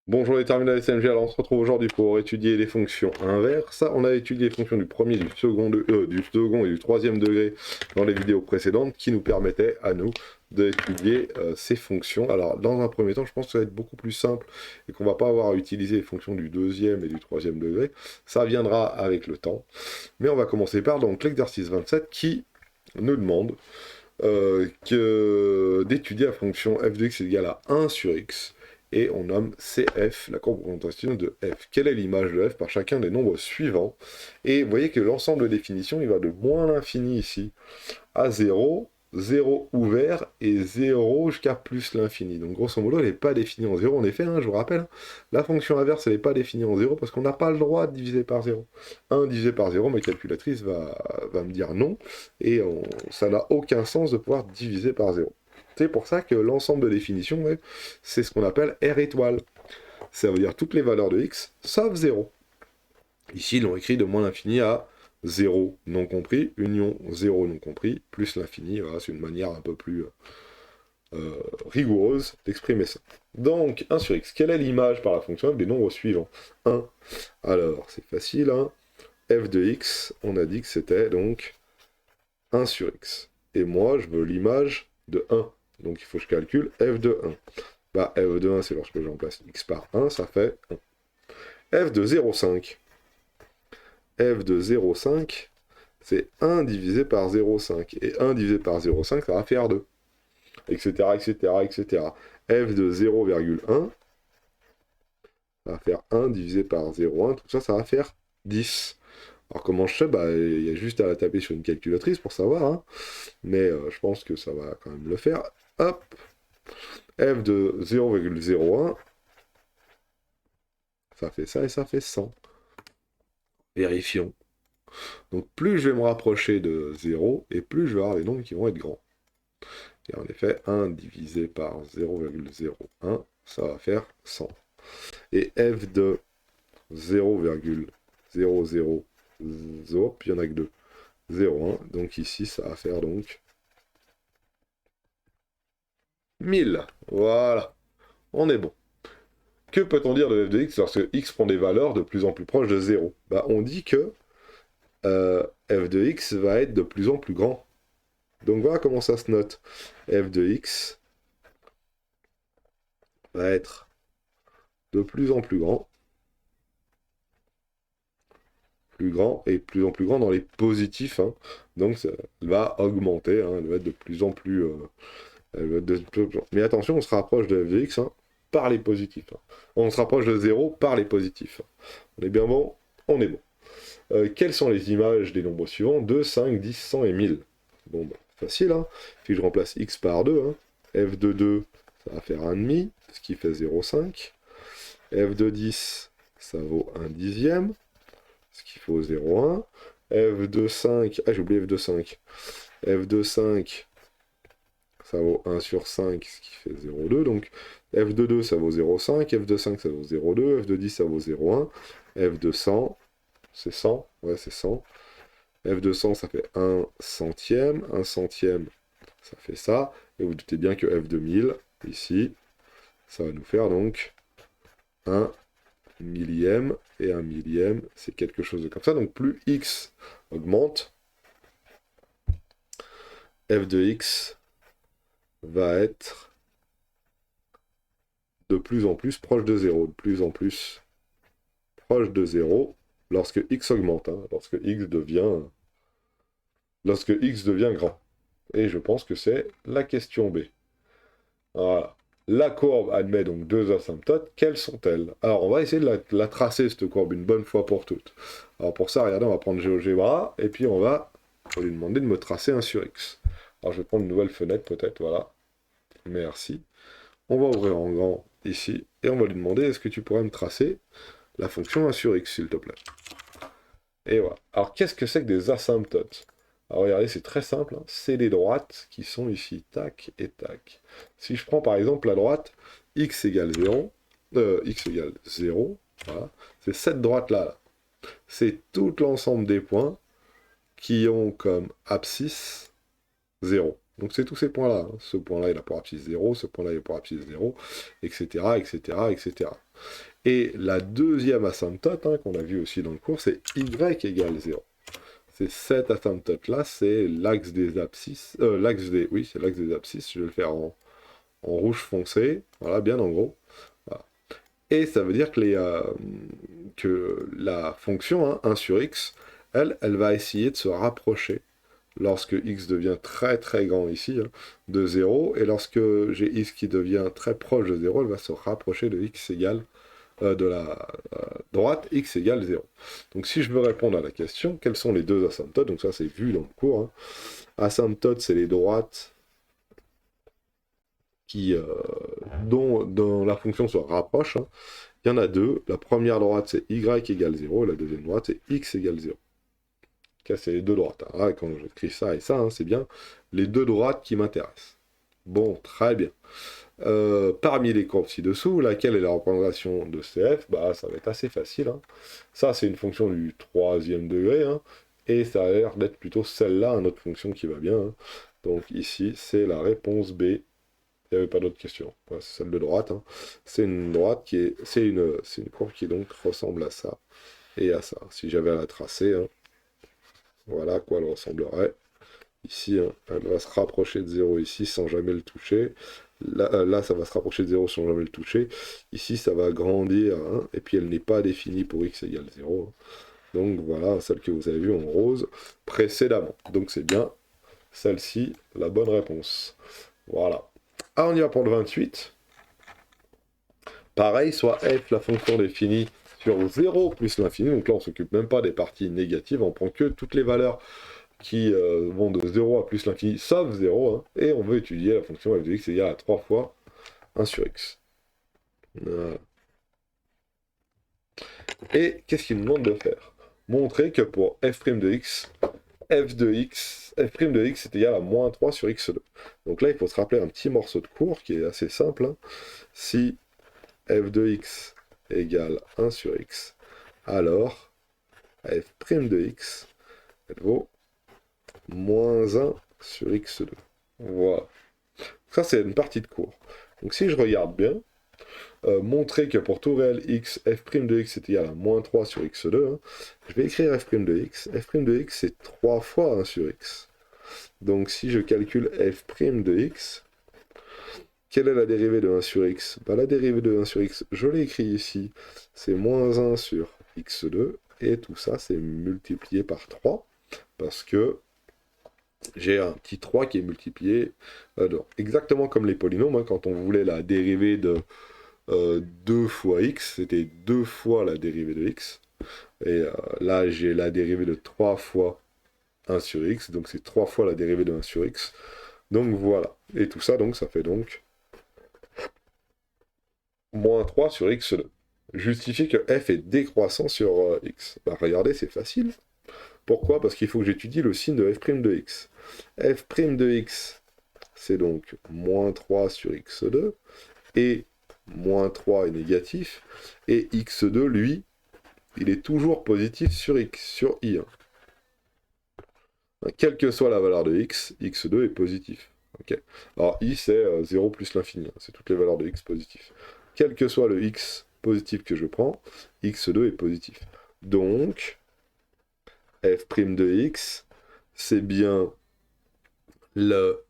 Bonjour les terminales SMG, alors on se retrouve aujourd'hui pour étudier les fonctions inverses. On a étudié les fonctions du premier, du second et du troisième degré dans les vidéos précédentes qui nous permettaient à nous d'étudier ces fonctions. Alors dans un premier temps, je pense que ça va être beaucoup plus simple et qu'on va pas avoir à utiliser les fonctions du deuxième et du troisième degré. Ça viendra avec le temps. Mais on va commencer par donc l'exercice 27 qui nous demande d'étudier la fonction f de x est égale à 1 sur x, et on nomme CF la courbe représentation de f. Quelle est l'image de f par chacun des nombres suivants? Et vous voyez que l'ensemble de définition, il va de moins l'infini ici à 0, 0 ouvert, et 0 jusqu'à plus l'infini. Donc grosso modo, elle n'est pas définie en 0. En effet, hein, je vous rappelle, la fonction inverse, elle n'est pas définie en 0 parce qu'on n'a pas le droit de diviser par 0. 1 divisé par 0, ma calculatrice va me dire non, et ça n'a aucun sens de pouvoir diviser par 0. C'est pour ça que l'ensemble de définition, ouais, c'est ce qu'on appelle R étoile. Ça veut dire toutes les valeurs de x, sauf 0. Ici, ils l'ont écrit de moins l'infini à 0 non compris, union 0 non compris, plus l'infini. Voilà, c'est une manière un peu plus rigoureuse d'exprimer ça. Donc, 1 sur x, quelle est l'image par la fonction f des nombres suivants? 1. Alors, c'est facile, hein. F de x, on a dit que c'était donc 1 sur x. Et moi, je veux l'image de 1. Donc, il faut que je calcule f de 1. Bah, f de 1, c'est lorsque je remplace x par 1, ça fait 1. F de 0,5. F de 0,5, c'est 1 divisé par 0,5. Et 1 divisé par 0,5, ça va faire 2. Etc., etc., etc. F de 0,1, ça va faire 1 divisé par 0,1. Tout ça, ça va faire 10. Alors comment je sais? Bah, il y a juste à la taper sur une calculatrice pour savoir, hein. Mais je pense que ça va quand même le faire. Hop, f de 0,01, ça fait ça et ça fait 100. Vérifions. Donc plus je vais me rapprocher de 0, et plus je vais avoir les nombres qui vont être grands. Et en effet, 1 divisé par 0,01, ça va faire 100. Et f de 0,00, puis il n'y en a que 2. 0,1, donc ici, ça va faire donc 1000. Voilà, on est bon. Que peut-on dire de f de x lorsque x prend des valeurs de plus en plus proches de 0? Bah, on dit que f de x va être de plus en plus grand. Donc voilà comment ça se note. F de x va être de plus en plus grand et plus en plus grand dans les positifs, hein. Donc ça va augmenter, hein. Elle va être de plus en plus... Mais attention, on se rapproche de f de x, hein, par les positifs, hein. On se rapproche de 0 par les positifs. On est bien bon? On est bon. Quelles sont les images des nombres suivants? 2, 5, 10, 100 et 1000. Bon, bah, facile, hein. Si je remplace x par 2, hein, f de 2, ça va faire 1,5, ce qui fait 0,5. F de 10, ça vaut 1 dixième, ce qui vaut 0,1. F de 5, ah j'ai oublié F de 5. F de 5, ça vaut 1 sur 5, ce qui fait 0,2. Donc F de 2, ça vaut 0,5. F de 5, ça vaut 0,2. F de 10, ça vaut 0,1. F de 100, c'est 100. Ouais, c'est 100. F de 100, ça fait 1 centième. 1 centième, ça fait ça. Et vous doutez bien que F de 1000, ici, ça va nous faire donc 1 millième. Et 1 millième, c'est quelque chose de comme ça. Donc plus x augmente, f de x va être de plus en plus proche de 0. De plus en plus proche de 0 lorsque x augmente, hein, lorsque x devient grand. Et je pense que c'est la question B. Voilà. La courbe admet donc deux asymptotes. Quelles sont-elles? Alors, on va essayer de la tracer, cette courbe, une bonne fois pour toutes. Alors, pour ça, regardez, on va prendre GeoGebra, et puis on va lui demander de me tracer 1 sur x. Alors, je vais prendre une nouvelle fenêtre, peut-être, voilà. Merci. On va ouvrir en grand, ici, et on va lui demander, est-ce que tu pourrais me tracer la fonction 1 sur x, s'il te plaît? Et voilà. Alors, qu'est-ce que c'est que des asymptotes? Alors, regardez, c'est très simple, hein. C'est les droites qui sont ici, tac et tac. Si je prends par exemple la droite, x égale 0, x égale 0, voilà. C'est cette droite-là, là. C'est tout l'ensemble des points qui ont comme abscisse 0. Donc c'est tous ces points-là, hein. Ce point-là, il a pour abscisse 0, ce point-là, il a pour abscisse 0, etc., etc., etc. Et la deuxième asymptote, hein, qu'on a vu aussi dans le cours, c'est y égale 0. C'est cette asymptote-là, c'est l'axe des abscisses, oui, c'est l'axe des abscisses, je vais le faire en rouge foncé, voilà, bien en gros. Voilà. Et ça veut dire que la fonction, hein, 1 sur x, elle va essayer de se rapprocher lorsque x devient très très grand ici, hein, de 0, et lorsque j'ai x qui devient très proche de 0, elle va se rapprocher de x égale de la droite, x égale 0. Donc si je veux répondre à la question, quelles sont les deux asymptotes? Donc ça c'est vu dans le cours. Hein. Asymptotes, c'est les droites dont la fonction se rapproche. Hein. Il y en a deux. La première droite, c'est y égale 0, et la deuxième droite, c'est x égale 0. C'est les deux droites. Alors là, quand j'écris ça et ça, hein, c'est bien les deux droites qui m'intéressent. Bon, très bien. Parmi les courbes ci-dessous, laquelle est la représentation de CF? Bah, ça va être assez facile. Hein. Ça, c'est une fonction du troisième degré, hein, et ça a l'air d'être plutôt celle-là, une autre fonction qui va bien. Hein. Donc ici, c'est la réponse B. Il n'y avait pas d'autre question. Ouais, c'est celle de droite. Hein. C'est une droite qui est... C'est une courbe qui donc ressemble à ça et à ça. Si j'avais à la tracer, hein, voilà à quoi elle ressemblerait. Ici, hein, elle va se rapprocher de 0 ici sans jamais le toucher. Là, ça va se rapprocher de 0 sans jamais le toucher. Ici, ça va grandir, hein, et puis elle n'est pas définie pour x égale 0. Hein. Donc voilà, celle que vous avez vue en rose précédemment. Donc c'est bien celle-ci, la bonne réponse. Voilà. Ah, on y va pour le 28. Pareil, soit f, la fonction définie sur 0 plus l'infini. Donc là, on ne s'occupe même pas des parties négatives, on prend que toutes les valeurs qui vont de 0 à plus l'infini, sauf 0, hein, et on veut étudier la fonction f de x égale à 3 fois 1 sur x. Voilà. Et qu'est-ce qu'il nous demande de faire? Montrer que pour f' de x, f' de x est égal à moins 3 sur x2. Donc là, il faut se rappeler un petit morceau de cours qui est assez simple. Hein. Si f de x égale 1 sur x, alors f' de x, elle vaut moins 1 sur x2. Voilà. Ça, c'est une partie de cours. Donc si je regarde bien, montrer que pour tout réel x, f' de x est égal à moins 3 sur x2, hein, je vais écrire f' de x. f' de x, c'est 3 fois 1 sur x. Donc si je calcule f' de x, quelle est la dérivée de 1 sur x? Bah, la dérivée de 1 sur x, je l'ai écrit ici, c'est moins 1 sur x2, et tout ça, c'est multiplié par 3, parce que j'ai un petit 3 qui est multiplié, exactement comme les polynômes, hein, quand on voulait la dérivée de 2 fois x, c'était 2 fois la dérivée de x, et là j'ai la dérivée de 3 fois 1 sur x, donc c'est 3 fois la dérivée de 1 sur x, donc voilà, et tout ça, donc ça fait donc moins 3 sur x2. Justifier que f est décroissant sur x. Bah regardez, c'est facile. Pourquoi? Parce qu'il faut que j'étudie le signe de f' de x. f' de x, c'est donc moins 3 sur x2, et moins 3 est négatif, et x2, lui, il est toujours positif sur x, sur i1. Quelle que soit la valeur de x, x2 est positif. Okay. Alors i, c'est 0 plus l'infini, hein, c'est toutes les valeurs de x positifs. Quel que soit le x positif que je prends, x2 est positif. Donc, f' de x, c'est bien le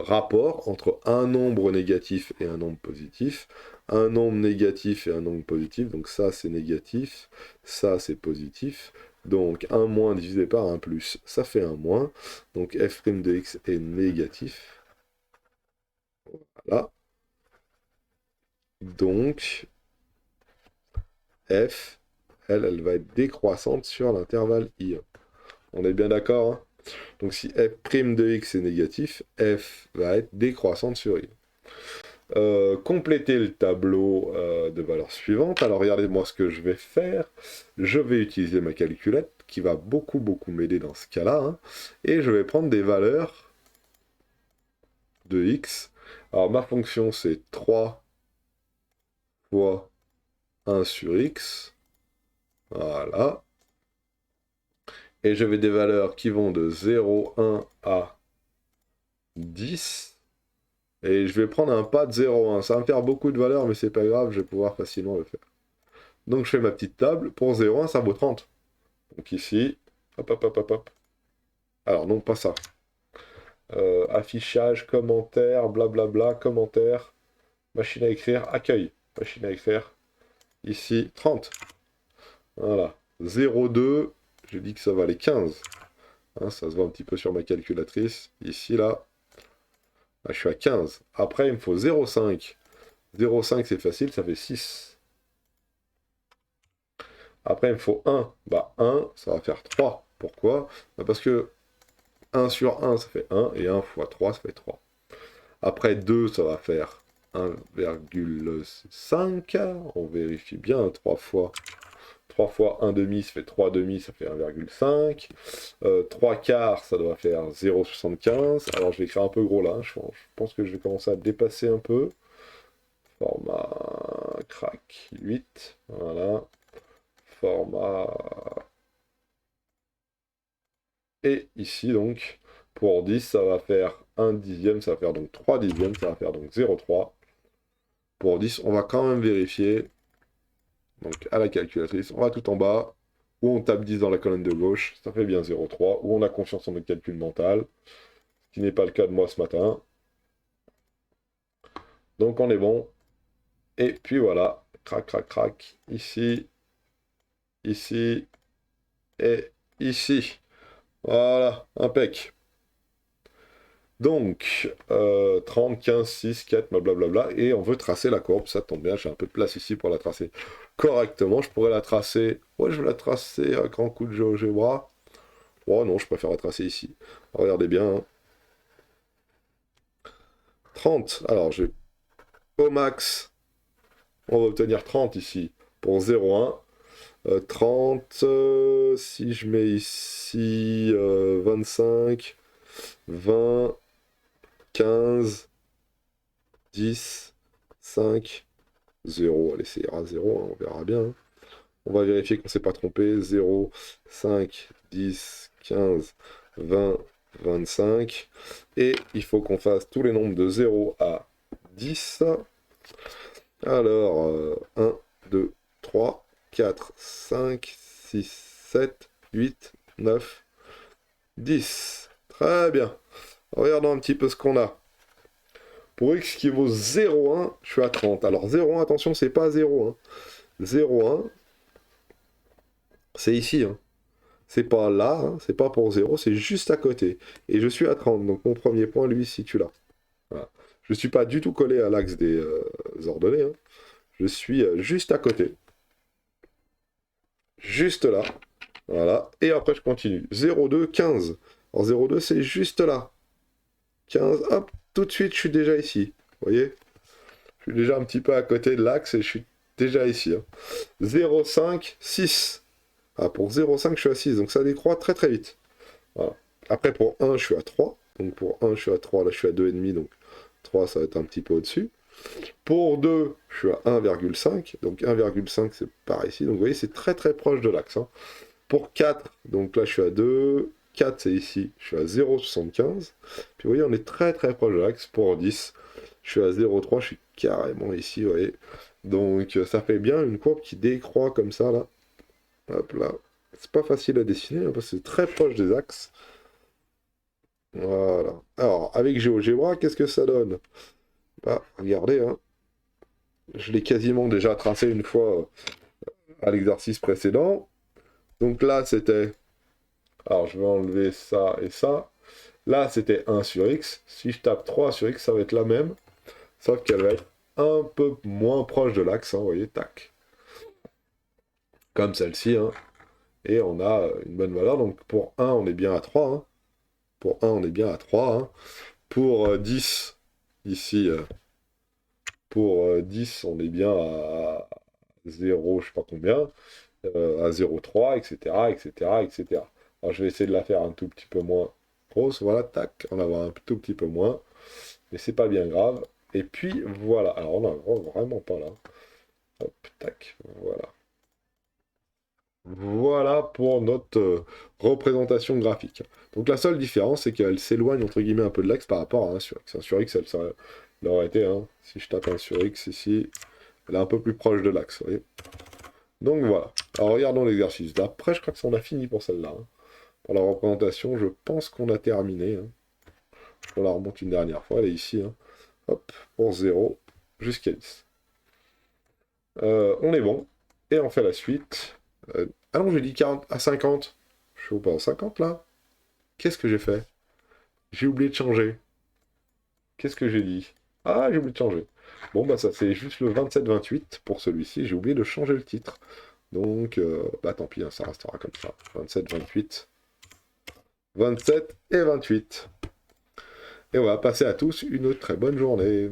rapport entre un nombre négatif et un nombre positif, un nombre négatif et un nombre positif, donc ça c'est négatif, ça c'est positif, donc 1 moins divisé par 1 plus, ça fait 1 moins, donc f' de x est négatif, voilà, donc f, elle va être décroissante sur l'intervalle i1. On est bien d'accord, hein? Donc si f' de x est négatif, f va être décroissante sur i. Compléter le tableau de valeurs suivantes. Alors regardez-moi ce que je vais faire. Je vais utiliser ma calculette qui va beaucoup m'aider dans ce cas-là. Hein, et je vais prendre des valeurs de x. Alors ma fonction c'est 3 fois 1 sur x. Voilà. Et j'avais des valeurs qui vont de 0, 1 à 10. Et je vais prendre un pas de 0, 1. Ça va me faire beaucoup de valeurs, mais c'est pas grave, je vais pouvoir facilement le faire. Donc je fais ma petite table. Pour 0,1, ça vaut 30. Donc ici, hop, hop, hop, hop, hop. Alors non, pas ça. Affichage, commentaire, blablabla, commentaire, machine à écrire, accueil. Machine à écrire, ici, 30. Voilà. 0,2, j'ai dit que ça valait 15. Hein, ça se voit un petit peu sur ma calculatrice. Ici, là, je suis à 15. Après, il me faut 0,5. 0,5, c'est facile, ça fait 6. Après, il me faut 1. Bah, 1, ça va faire 3. Pourquoi? Bah, parce que 1 sur 1, ça fait 1, et 1 fois 3, ça fait 3. Après 2, ça va faire 1,5. On vérifie bien, 3 fois 1 demi, ça fait 3 demi, ça fait 1,5. 3 quarts, ça doit faire 0,75. Alors je vais écrire un peu gros là, je pense que je vais commencer à dépasser un peu. Format crack 8, voilà. Format... Et ici donc, pour 10, ça va faire 1 dixième, ça va faire donc 3 dixièmes, ça va faire donc 0,3. Pour 10, on va quand même vérifier. Donc à la calculatrice, on va tout en bas, où on tape 10 dans la colonne de gauche, ça fait bien 0,3, où on a confiance en notre calcul mental, ce qui n'est pas le cas de moi ce matin. Donc on est bon. Et puis voilà, crac, crac, crac, ici, ici, et ici. Voilà, impec. Donc, 30, 15, 6, 4, blablabla, et on veut tracer la courbe, ça tombe bien, j'ai un peu de place ici pour la tracer correctement. Je pourrais la tracer, ouais, je vais la tracer à grand coup de GeoGebra. Oh non, je préfère la tracer ici. Regardez bien, hein. 30, alors j'ai au max, on va obtenir 30 ici pour 0,1. 30, si je mets ici 25, 20, 15, 10, 5, 0. Allez, c'est ira 0, hein, on verra bien. Hein. On va vérifier qu'on ne s'est pas trompé. 0, 5, 10, 15, 20, 25. Et il faut qu'on fasse tous les nombres de 0 à 10. Alors, 1, 2, 3, 4, 5, 6, 7, 8, 9, 10. Très bien. Regardons un petit peu ce qu'on a. Pour x qui vaut 0,1, je suis à 30. Alors 0,1, attention, c'est pas 0,1. 0,1, c'est ici. Hein. C'est pas là, hein, c'est pas pour 0, c'est juste à côté. Et je suis à 30, donc mon premier point, lui, se situe là. Voilà. Je ne suis pas du tout collé à l'axe des ordonnées. Hein. Je suis juste à côté. Juste là. Voilà. Et après, je continue. 0,2, 15. Alors 0,2, c'est juste là. 15, hop, tout de suite, je suis déjà ici. Vous voyez? Je suis déjà un petit peu à côté de l'axe et je suis déjà ici. Hein. 0,5, 6. Ah, pour 0,5, je suis à 6. Donc ça décroît très très vite. Voilà. Après, pour 1, je suis à 3. Donc pour 1, je suis à 3. Là, je suis à 2,5. Donc 3, ça va être un petit peu au-dessus. Pour 2, je suis à 1,5. Donc 1,5, c'est par ici. Donc vous voyez, c'est très très proche de l'axe. Hein. Pour 4, donc là, je suis à 2. 4, c'est ici. Je suis à 0,75. Puis vous voyez, on est très très proche de l'axe. Pour 10, je suis à 0,3. Je suis carrément ici, vous voyez. Donc ça fait bien une courbe qui décroît comme ça, là. Hop là. C'est pas facile à dessiner, hein, parce que c'est très proche des axes. Voilà. Alors, avec GeoGebra, qu'est-ce que ça donne? Bah, regardez, hein. Je l'ai quasiment déjà tracé une fois à l'exercice précédent. Donc là, c'était... Alors, je vais enlever ça et ça. Là, c'était 1 sur x. Si je tape 3 sur x, ça va être la même. Sauf qu'elle va être un peu moins proche de l'axe, hein, vous voyez, tac. Comme celle-ci, hein. Et on a une bonne valeur. Donc pour 1, on est bien à 3. Hein. Pour 1, on est bien à 3. Hein. Pour 10, ici, pour 10, on est bien à 0, je sais pas combien, à 0,3, etc., etc., etc. Alors je vais essayer de la faire un tout petit peu moins grosse. Voilà, tac, on va avoir un tout petit peu moins. Mais c'est pas bien grave. Et puis voilà. Alors on a vraiment pas là. Hop, tac, voilà. Voilà pour notre représentation graphique. Donc la seule différence, c'est qu'elle s'éloigne entre guillemets un peu de l'axe par rapport à 1 sur x. 1 sur x, elle aurait été, hein, si je tape 1 sur x ici, elle est un peu plus proche de l'axe, vous voyez. Donc voilà. Alors regardons l'exercice d'après, je crois que ça on a fini pour celle-là, hein. Pour la représentation, je pense qu'on a terminé, hein. On la remonte une dernière fois, elle est ici, hein. Hop, pour 0 jusqu'à 10. On est bon. Et on fait la suite. Ah non, j'ai dit 40 à 50. Je suis au pas en 50 là. Qu'est-ce que j'ai fait? J'ai oublié de changer. Qu'est-ce que j'ai dit? Ah, j'ai oublié de changer. Bon, bah ça c'est juste le 27-28 pour celui-ci. J'ai oublié de changer le titre. Donc, bah tant pis, hein, ça restera comme ça. 27-28. 27 et 28. Et on va passer à tous une très bonne journée.